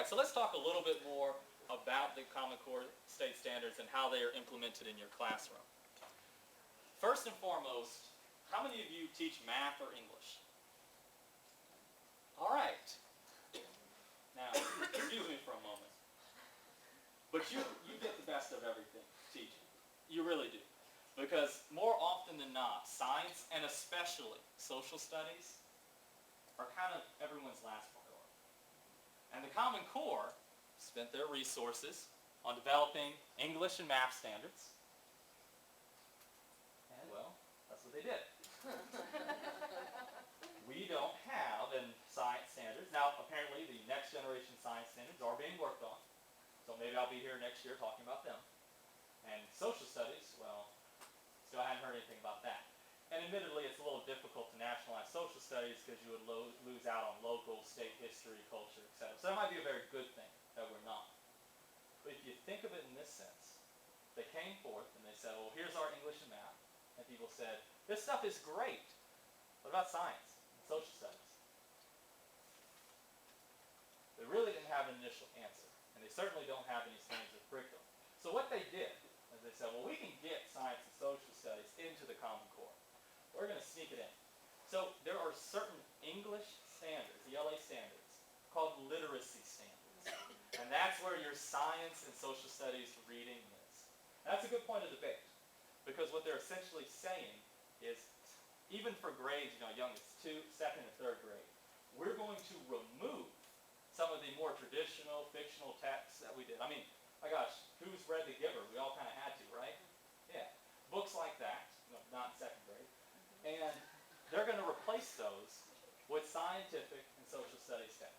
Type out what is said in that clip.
right, so let's talk a little bit more about the Common Core state standards and how they are implemented in your classroom. First and foremost, how many of you teach math or English? All right. Now, excuse me for a moment. But you get the best of everything teaching. You really do. Because more often than not, science and especially social studies are kind of everyone's last priority. And the Common Core spent their resources on developing English and math standards. And, well, that's what they did. We don't have science standards. Now, apparently, the next generation science standards are being worked on. So maybe I'll be here next year talking about them. And social studies, well, still haven't heard anything about that. And admittedly, it's a little difficult to nationalize social studies because you would lose out on local, state history, culture, etc. So that might be a very good thing that we're not. But if you think of it in this sense, they came forth and they said, well, here's our English and math. And people said, this stuff is great. What about science and social studies? They really didn't have an initial answer. And they certainly don't have any standards of curriculum. So what they did is they said, well, we can get science and social studies into the Common Core. We're going to sneak it in. So there are certain English standards, ELA standards, called literacy standards. And that's where your science and social studies reading is. That's a good point of debate. Because what they're essentially saying is, even for grades, young as second and third grade, we're going to remove some of the more traditional, fictional texts that we did. I mean, my gosh, who's read The Giver? We all kind of had to, right? Yeah. Books like that, not in second grade. And they're going to replace those with scientific and social studies texts.